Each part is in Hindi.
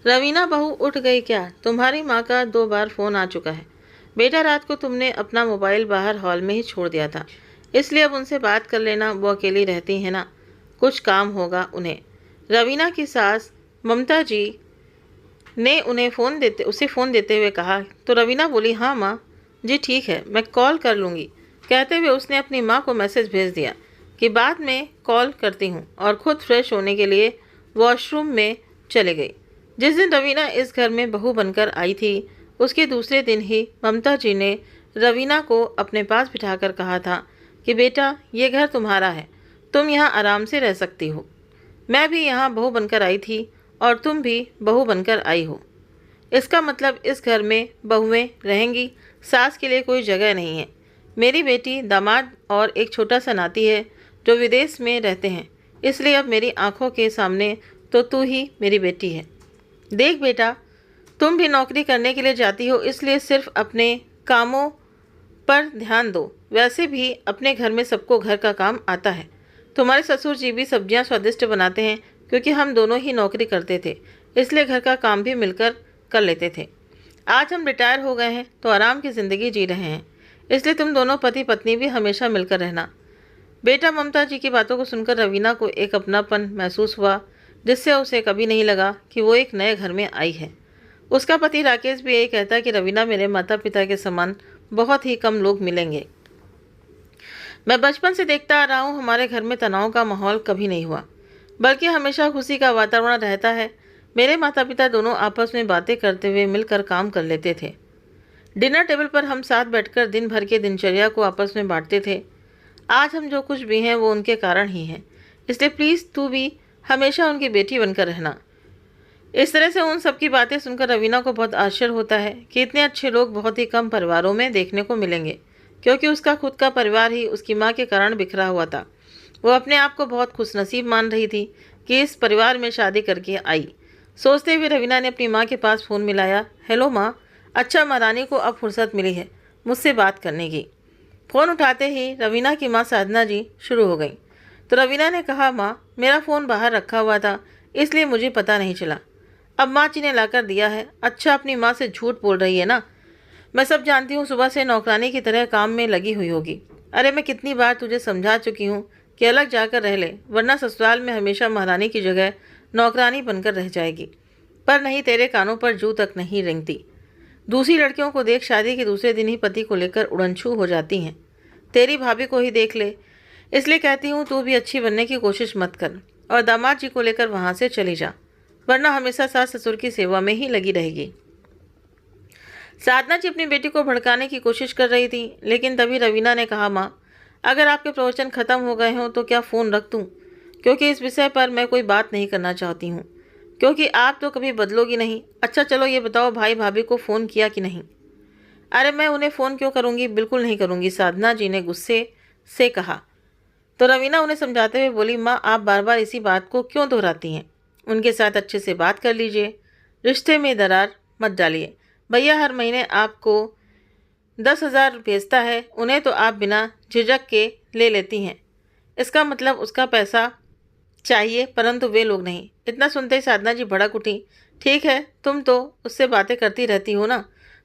रवीना बहू उठ गई क्या? तुम्हारी माँ का 2 बार फ़ोन आ चुका है। बेटा, रात को तुमने अपना मोबाइल बाहर हॉल में ही छोड़ दिया था, इसलिए अब उनसे बात कर लेना। वो अकेली रहती है ना, कुछ काम होगा उन्हें। रवीना की सास ममता जी ने उसे फ़ोन देते हुए कहा तो रवीना बोली, हाँ माँ जी ठीक है, मैं कॉल कर लूँगी। कहते हुए उसने अपनी माँ को मैसेज भेज दिया कि बाद में कॉल करती हूँ, और खुद फ्रेश होने के लिए वॉशरूम में चले गई। जिस दिन रवीना इस घर में बहू बनकर आई थी, उसके दूसरे दिन ही ममता जी ने रवीना को अपने पास बिठाकर कहा था कि बेटा, ये घर तुम्हारा है, तुम यहाँ आराम से रह सकती हो। मैं भी यहाँ बहू बनकर आई थी और तुम भी बहू बनकर आई हो। इसका मतलब इस घर में बहुएं रहेंगी, सास के लिए कोई जगह नहीं है। मेरी बेटी, दामाद और एक छोटा सा नाती है जो विदेश में रहते हैं, इसलिए अब मेरी आंखों के सामने तो तू ही मेरी बेटी है। देख बेटा, तुम भी नौकरी करने के लिए जाती हो, इसलिए सिर्फ अपने कामों पर ध्यान दो। वैसे भी अपने घर में सबको घर का काम आता है। तुम्हारे ससुर जी भी सब्जियां स्वादिष्ट बनाते हैं, क्योंकि हम दोनों ही नौकरी करते थे, इसलिए घर का काम भी मिलकर कर लेते थे। आज हम रिटायर हो गए हैं तो आराम की ज़िंदगी जी रहे हैं, इसलिए तुम दोनों पति पत्नी भी हमेशा मिलकर रहना। बेटा, ममता जी की बातों को सुनकर रवीना को एक अपनापन महसूस हुआ, जिससे उसे कभी नहीं लगा कि वो एक नए घर में आई है। उसका पति राकेश भी यही कहता है कि रवीना मेरे माता पिता के समान बहुत ही कम लोग मिलेंगे। मैं बचपन से देखता आ रहा हूँ, हमारे घर में तनाव का माहौल कभी नहीं हुआ, बल्कि हमेशा खुशी का वातावरण रहता है। मेरे माता पिता दोनों आपस में बातें करते हुए मिलकर काम कर लेते थे। डिनर टेबल पर हम साथ बैठकर दिन भर के दिनचर्या को आपस में बांटते थे। आज हम जो कुछ भी हैं वो उनके कारण ही हैं, इसलिए प्लीज़ तू भी हमेशा उनकी बेटी बनकर रहना। इस तरह से उन सब की बातें सुनकर रवीना को बहुत आश्चर्य होता है कि इतने अच्छे लोग बहुत ही कम परिवारों में देखने को मिलेंगे, क्योंकि उसका खुद का परिवार ही उसकी माँ के कारण बिखरा हुआ था। वो अपने आप को बहुत खुशनसीब मान रही थी कि इस परिवार में शादी करके आई। सोचते हुए रवीना ने अपनी माँ के पास फ़ोन मिलाया। हेलो माँ, अच्छा, महारानी को अब फुर्सत मिली है मुझसे बात करने की। फ़ोन उठाते ही रवीना की माँ साधना जी शुरू हो गई। तो रवीना ने कहा, माँ, मेरा फ़ोन बाहर रखा हुआ था, इसलिए मुझे पता नहीं चला। अब माँ जी ने लाकर दिया है। अच्छा, अपनी माँ से झूठ बोल रही है ना? मैं सब जानती हूँ, सुबह से नौकरानी की तरह काम में लगी हुई होगी। अरे मैं कितनी बार तुझे समझा चुकी हूँ कि अलग जाकर रह ले, वरना ससुराल में हमेशा महारानी की जगह नौकरानी बनकर रह जाएगी। पर नहीं, तेरे कानों पर जू तक नहीं रेंगती। दूसरी लड़कियों को देख शादी के दूसरे दिन ही पति को लेकर उड़नछू हो जाती हैं। तेरी भाभी को ही देख ले। इसलिए कहती हूँ तू भी अच्छी बनने की कोशिश मत कर और दामाद जी को लेकर वहाँ से चली जा, वरना हमेशा सास ससुर की सेवा में ही लगी रहेगी। साधना जी अपनी बेटी को भड़काने की कोशिश कर रही थी, लेकिन तभी रवीना ने कहा, माँ, अगर आपके प्रवचन खत्म हो गए हों तो क्या फ़ोन रख दूँ, क्योंकि इस विषय पर मैं कोई बात नहीं करना चाहती हूँ, क्योंकि आप तो कभी बदलोगी नहीं। अच्छा चलो ये बताओ, भाई भाभी को फ़ोन किया कि नहीं? अरे मैं उन्हें फ़ोन क्यों करूँगी, बिल्कुल नहीं करूँगी, साधना जी ने गुस्से से कहा। तो रवीना उन्हें समझाते हुए बोली, माँ, आप बार बार इसी बात को क्यों दोहराती हैं? उनके साथ अच्छे से बात कर लीजिए, रिश्ते में दरार मत डालिए। भैया हर महीने आपको 10,000 भेजता है, उन्हें तो आप बिना झिझक के ले लेती हैं। इसका मतलब उसका पैसा चाहिए, परंतु वे लोग नहीं। इतना सुनते ही साधना जी भड़क उठी। ठीक है, तुम तो उससे बातें करती रहती हो ना,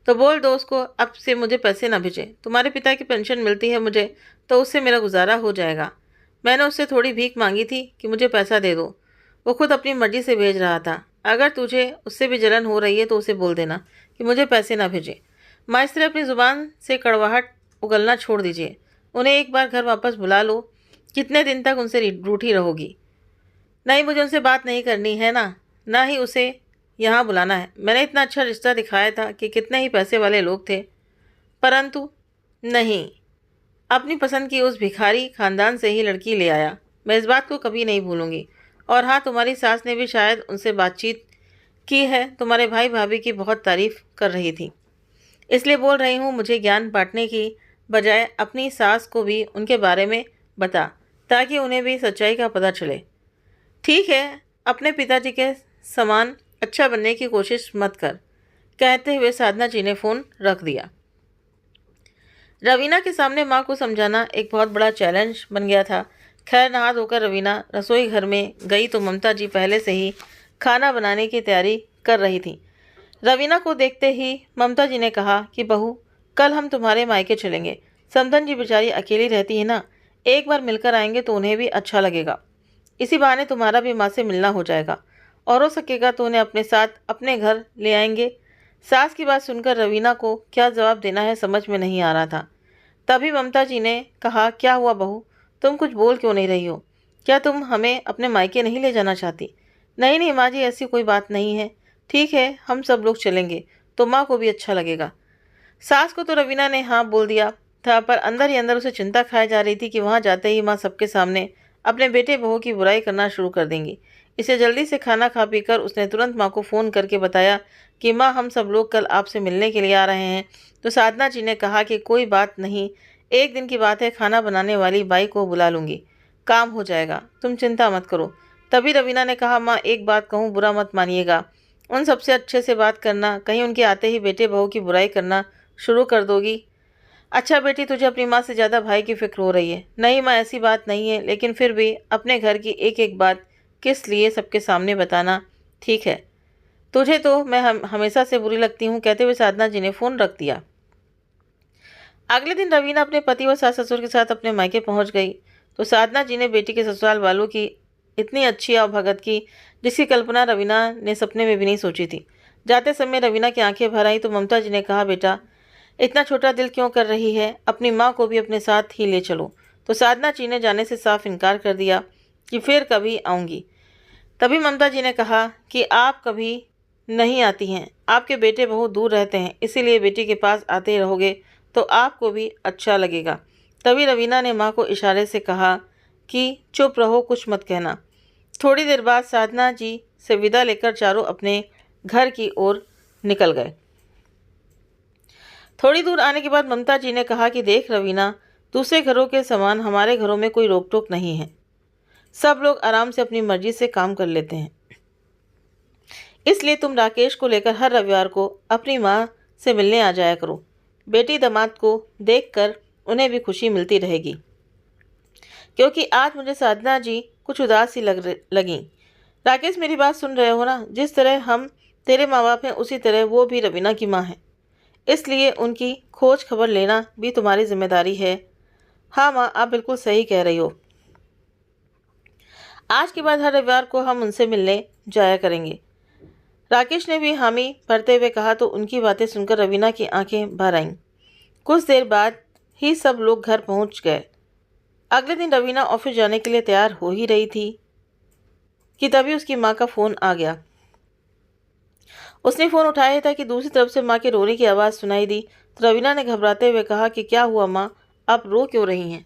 तो बोल दो उसको अब से मुझे पैसे ना भेजे। तुम्हारे पिता की पेंशन मिलती है मुझे, तो उससे मेरा गुजारा हो जाएगा। मैंने उससे थोड़ी भीख मांगी थी कि मुझे पैसा दे दो, वो खुद अपनी मर्जी से भेज रहा था। अगर तुझे उससे भी जलन हो रही है तो उसे बोल देना कि मुझे पैसे ना भेजे। माँ, इस तरह अपनी ज़ुबान से कड़वाहट उगलना छोड़ दीजिए। उन्हें एक बार घर वापस बुला लो। कितने दिन तक उनसे रूठी रहोगी? नहीं, मुझे उनसे बात नहीं करनी है ना ही उसे यहाँ बुलाना है। मैंने इतना अच्छा रिश्ता दिखाया था कि कितने ही पैसे वाले लोग थे, परंतु नहीं, अपनी पसंद की उस भिखारी खानदान से ही लड़की ले आया। मैं इस बात को कभी नहीं भूलूंगी। और हाँ, तुम्हारी सास ने भी शायद उनसे बातचीत की है, तुम्हारे भाई भाभी की बहुत तारीफ कर रही थी, इसलिए बोल रही हूँ। मुझे ज्ञान बांटने की बजाय अपनी सास को भी उनके बारे में बता, ताकि उन्हें भी सच्चाई का पता चले। ठीक है, अपने पिताजी के समान अच्छा बनने की कोशिश मत कर, कहते हुए साधना जी ने फ़ोन रख दिया। रवीना के सामने माँ को समझाना एक बहुत बड़ा चैलेंज बन गया था। खैर, नहा धोकर रवीना रसोई घर में गई तो ममता जी पहले से ही खाना बनाने की तैयारी कर रही थी। रवीना को देखते ही ममता जी ने कहा कि बहू, कल हम तुम्हारे मायके चलेंगे। समधन जी बेचारी अकेली रहती है ना, एक बार मिलकर आएंगे तो उन्हें भी अच्छा लगेगा। इसी बहाने तुम्हारा भी माँ से मिलना हो जाएगा, और हो सकेगा तो उन्हें अपने साथ अपने घर ले आएंगे। सास की बात सुनकर रवीना को क्या जवाब देना है समझ में नहीं आ रहा था। तभी ममता जी ने कहा, क्या हुआ बहू, तुम कुछ बोल क्यों नहीं रही हो? क्या तुम हमें अपने मायके नहीं ले जाना चाहती? नहीं नहीं माँ जी, ऐसी कोई बात नहीं है। ठीक है, हम सब लोग चलेंगे तो माँ को भी अच्छा लगेगा। सास को तो रवीना ने हाँ बोल दिया था, पर अंदर ही अंदर उसे चिंता खाई जा रही थी कि वहाँ जाते ही माँ सबके सामने अपने बेटे बहू की बुराई करना शुरू कर देंगी। इसे जल्दी से खाना खा पी कर उसने तुरंत माँ को फ़ोन करके बताया कि माँ, हम सब लोग कल आपसे मिलने के लिए आ रहे हैं। तो साधना जी ने कहा कि कोई बात नहीं, एक दिन की बात है, खाना बनाने वाली बाई को बुला लूँगी, काम हो जाएगा, तुम चिंता मत करो। तभी रवीना ने कहा, माँ एक बात कहूँ, बुरा मत मानिएगा, उन सबसे अच्छे से बात करना, कहीं उनके आते ही बेटे बहू की बुराई करना शुरू कर दोगी। अच्छा बेटी, तुझे अपनी माँ से ज़्यादा भाई की फिक्र हो रही है। नहीं माँ, ऐसी बात नहीं है, लेकिन फिर भी अपने घर की एक एक बात किस लिए सबके सामने बताना ठीक है? तुझे तो मैं हमेशा से बुरी लगती हूँ। कहते हुए साधना जी ने फ़ोन रख दिया। अगले दिन रवीना अपने पति व सास ससुर के साथ अपने मायके पहुँच गई तो साधना जी ने बेटी के ससुराल वालों की इतनी अच्छी आवभगत की जिसकी कल्पना रवीना ने सपने में भी नहीं सोची थी। जाते समय रवीना की आंखें भर आई तो ममता जी ने कहा, बेटा इतना छोटा दिल क्यों कर रही है, अपनी माँ को भी अपने साथ ही ले चलो। तो साधना जी ने जाने से साफ इनकार कर दिया कि फिर कभी आऊँगी। तभी ममता जी ने कहा कि आप कभी नहीं आती हैं, आपके बेटे बहुत दूर रहते हैं, इसीलिए बेटी के पास आते रहोगे तो आपको भी अच्छा लगेगा। तभी रवीना ने माँ को इशारे से कहा कि चुप रहो, कुछ मत कहना। थोड़ी देर बाद साधना जी से विदा लेकर चारों अपने घर की ओर निकल गए। थोड़ी दूर आने के बाद ममता जी ने कहा कि देख रवीना, दूसरे घरों के समान हमारे घरों में कोई रोक टोक नहीं है, सब लोग आराम से अपनी मर्जी से काम कर लेते हैं। इसलिए तुम राकेश को लेकर हर रविवार को अपनी माँ से मिलने आ जाया करो। बेटी दामाद को देखकर उन्हें भी खुशी मिलती रहेगी। क्योंकि आज मुझे साधना जी कुछ उदास सी लगी। राकेश, मेरी बात सुन रहे हो ना? जिस तरह हम तेरे माँ बाप हैं उसी तरह वो भी रवीना की माँ है, इसलिए उनकी खोज खबर लेना भी तुम्हारी जिम्मेदारी है। हाँ माँ, आप बिल्कुल सही कह रही हो। आज के बाद हर रविवार को हम उनसे मिलने जाया करेंगे। राकेश ने भी हामी भरते हुए कहा तो उनकी बातें सुनकर रवीना की आंखें भर आईं। कुछ देर बाद ही सब लोग घर पहुंच गए। अगले दिन रवीना ऑफिस जाने के लिए तैयार हो ही रही थी कि तभी उसकी माँ का फ़ोन आ गया। उसने फ़ोन उठाया था कि दूसरी तरफ से माँ के रोने की आवाज़ सुनाई दी। तो रवीना ने घबराते हुए कहा कि क्या हुआ माँ, आप रो क्यों रही हैं?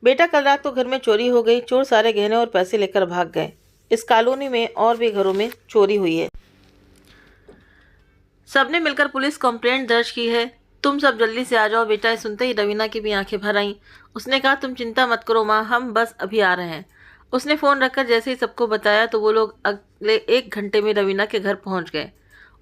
बेटा, कल रात तो घर में चोरी हो गई, चोर सारे गहने और पैसे लेकर भाग गए। इस कॉलोनी में और भी घरों में चोरी हुई है, सबने मिलकर पुलिस कंप्लेंट दर्ज की है, तुम सब जल्दी से आ जाओ। बेटा सुनते ही रवीना की भी आंखें भर आईं। उसने कहा, तुम चिंता मत करो माँ, हम बस अभी आ रहे हैं। उसने फ़ोन रखकर जैसे ही सबको बताया तो वो लोग अगले 1 घंटे में रवीना के घर पहुंच गए।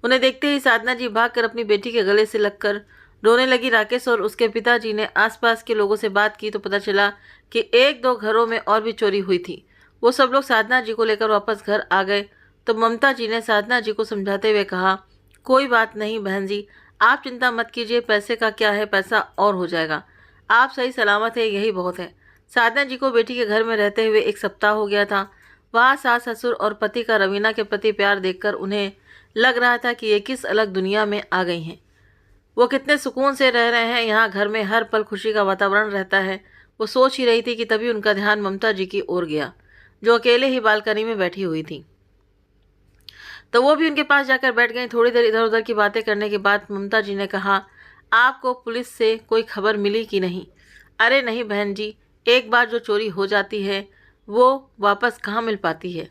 उन्हें देखते ही साधना जी भागकर अपनी बेटी के गले से लगकर रोने लगी। राकेश और उसके पिताजी ने आसपास के लोगों से बात की तो पता चला कि 1-2 घरों में और भी चोरी हुई थी। वो सब लोग साधना जी को लेकर वापस घर आ गए तो ममता जी ने साधना जी को समझाते हुए कहा, कोई बात नहीं बहन जी, आप चिंता मत कीजिए, पैसे का क्या है, पैसा और हो जाएगा, आप सही सलामत है, यही बहुत है। साधना जी को बेटी के घर में रहते हुए 1 सप्ताह हो गया था। वहाँ सास ससुर और पति का रवीना के प्रति प्यार देखकर उन्हें लग रहा था कि ये किस अलग दुनिया में आ गई हैं। वो कितने सुकून से रह रहे हैं, यहाँ घर में हर पल खुशी का वातावरण रहता है। वो सोच ही रही थी कि तभी उनका ध्यान ममता जी की ओर गया, जो अकेले ही बालकनी में बैठी हुई थी। तो वो भी उनके पास जाकर बैठ गई। थोड़ी देर इधर उधर की बातें करने के बाद ममता जी ने कहा, आपको पुलिस से कोई खबर मिली कि नहीं? अरे नहीं बहन जी, एक बार जो चोरी हो जाती है वो वापस कहाँ मिल पाती है।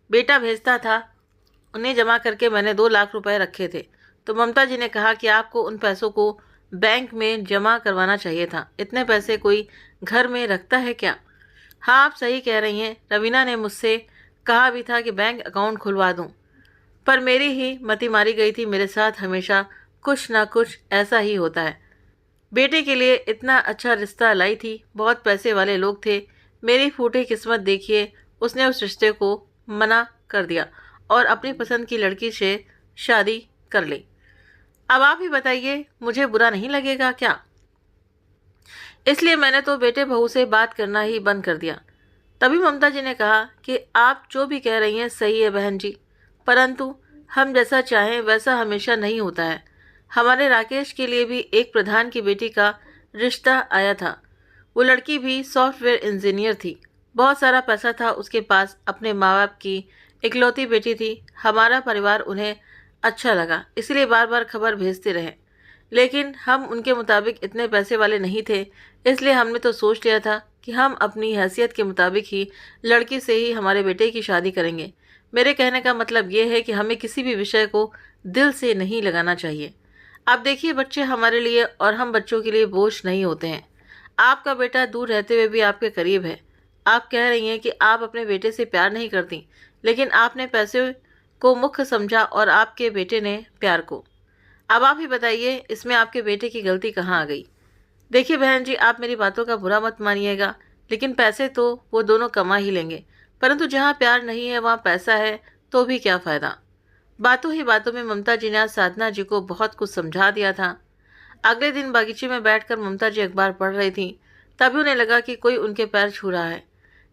बेटा भेजता था, उन्हें जमा करके मैंने 2 लाख रुपए रखे थे। तो ममता जी ने कहा कि आपको उन पैसों को बैंक में जमा करवाना चाहिए था, इतने पैसे कोई घर में रखता है क्या? हाँ, आप सही कह रही हैं, रवीना ने मुझसे कहा भी था कि बैंक अकाउंट खुलवा दूं, पर मेरी ही मति मारी गई थी। मेरे साथ हमेशा कुछ ना कुछ ऐसा ही होता है। बेटे के लिए इतना अच्छा रिश्ता लाई थी, बहुत पैसे वाले लोग थे, मेरी फूटी किस्मत देखिए, उसने उस रिश्ते को मना कर दिया और अपनी पसंद की लड़की से शादी कर ले। अब आप ही बताइए, मुझे बुरा नहीं लगेगा क्या? इसलिए मैंने तो बेटे बहू से बात करना ही बंद कर दिया। तभी ममता जी ने कहा कि आप जो भी कह रही हैं सही है बहन जी, परंतु हम जैसा चाहें वैसा हमेशा नहीं होता है। हमारे राकेश के लिए भी एक प्रधान की बेटी का रिश्ता आया था। वो लड़की भी सॉफ्टवेयर इंजीनियर थी, बहुत सारा पैसा था उसके पास, अपने माँ बाप की इकलौती बेटी थी। हमारा परिवार उन्हें अच्छा लगा, इसलिए बार बार खबर भेजते रहे। लेकिन हम उनके मुताबिक इतने पैसे वाले नहीं थे, इसलिए हमने तो सोच लिया था कि हम अपनी हैसियत के मुताबिक ही लड़की से ही हमारे बेटे की शादी करेंगे। मेरे कहने का मतलब ये है कि हमें किसी भी विषय को दिल से नहीं लगाना चाहिए। आप देखिए, बच्चे हमारे लिए और हम बच्चों के लिए बोझ नहीं होते हैं। आपका बेटा दूर रहते हुए भी आपके करीब है। आप कह रही हैं कि आप अपने बेटे से प्यार नहीं करती, लेकिन आपने पैसे को मुख्य समझा और आपके बेटे ने प्यार को। अब आप ही बताइए, इसमें आपके बेटे की गलती कहाँ आ गई? देखिए बहन जी, आप मेरी बातों का बुरा मत मानिएगा, लेकिन पैसे तो वो दोनों कमा ही लेंगे, परंतु जहाँ प्यार नहीं है वहाँ पैसा है तो भी क्या फ़ायदा। बातों ही बातों में ममता जी ने आज साधना जी को बहुत कुछ समझा दिया था। अगले दिन बागीचे में बैठकर ममता जी अखबार पढ़ रही थी। तभी उन्हें लगा कि कोई उनके पैर छू रहा है।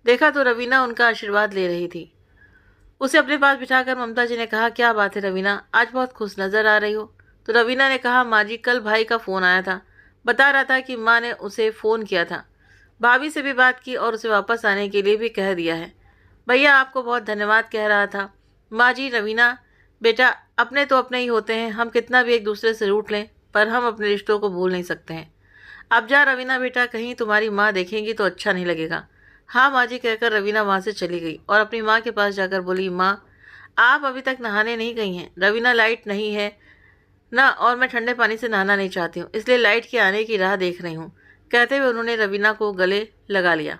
देखा तो रवीना उनका आशीर्वाद ले रही थी। उसे अपने पास बिठाकर ममता जी ने कहा, क्या बात है रवीना, आज बहुत खुश नज़र आ रही हो? तो रवीना ने कहा, माँ जी, कल भाई का फ़ोन आया था, बता रहा था कि माँ ने उसे फ़ोन किया था, भाभी से भी बात की और उसे वापस आने के लिए भी कह दिया है। भैया आपको बहुत धन्यवाद कह रहा था। माँ जी, रवीना बेटा, अपने तो अपने ही होते हैं, हम कितना भी एक दूसरे से रूठ लें पर हम अपने रिश्तों को भूल नहीं सकते हैं। अब जा रवीना बेटा, कहीं तुम्हारी माँ देखेंगी तो अच्छा नहीं लगेगा। हाँ माँ जी, कहकर रवीना वहाँ से चली गई और अपनी माँ के पास जाकर बोली, माँ आप अभी तक नहाने नहीं गई हैं? रवीना, लाइट नहीं है ना और मैं ठंडे पानी से नहाना नहीं चाहती हूँ, इसलिए लाइट के आने की राह देख रही हूँ। कहते हुए उन्होंने रवीना को गले लगा लिया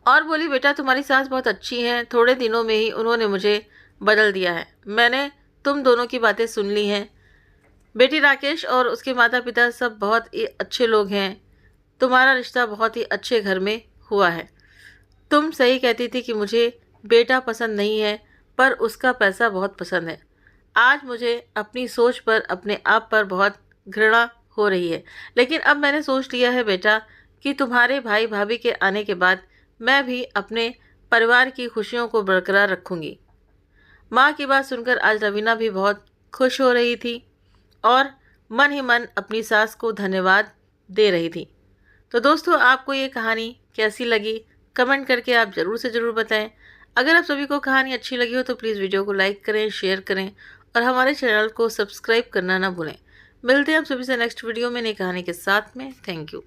और बोली, बेटा तुम्हारी सास बहुत अच्छी हैं, थोड़े दिनों में ही उन्होंने मुझे बदल दिया है। मैंने तुम दोनों की बातें सुन ली हैं। बेटी राकेश और उसके माता पिता सब बहुत ही अच्छे लोग हैं। तुम्हारा रिश्ता बहुत ही अच्छे घर में हुआ है। तुम सही कहती थी कि मुझे बेटा पसंद नहीं है, पर उसका पैसा बहुत पसंद है। आज मुझे अपनी सोच पर, अपने आप पर बहुत घृणा हो रही है, लेकिन अब मैंने सोच लिया है बेटा कि तुम्हारे भाई भाभी के आने के बाद मैं भी अपने परिवार की खुशियों को बरकरार रखूँगी। माँ की बात सुनकर आज रवीना भी बहुत खुश हो रही थी और मन ही मन अपनी सास को धन्यवाद दे रही थी। तो दोस्तों, आपको ये कहानी कैसी लगी कमेंट करके आप ज़रूर से ज़रूर बताएं। अगर आप सभी को कहानी अच्छी लगी हो तो प्लीज़ वीडियो को लाइक करें, शेयर करें और हमारे चैनल को सब्सक्राइब करना ना भूलें। मिलते हैं आप सभी से नेक्स्ट वीडियो में नई कहानी के साथ में। Thank you.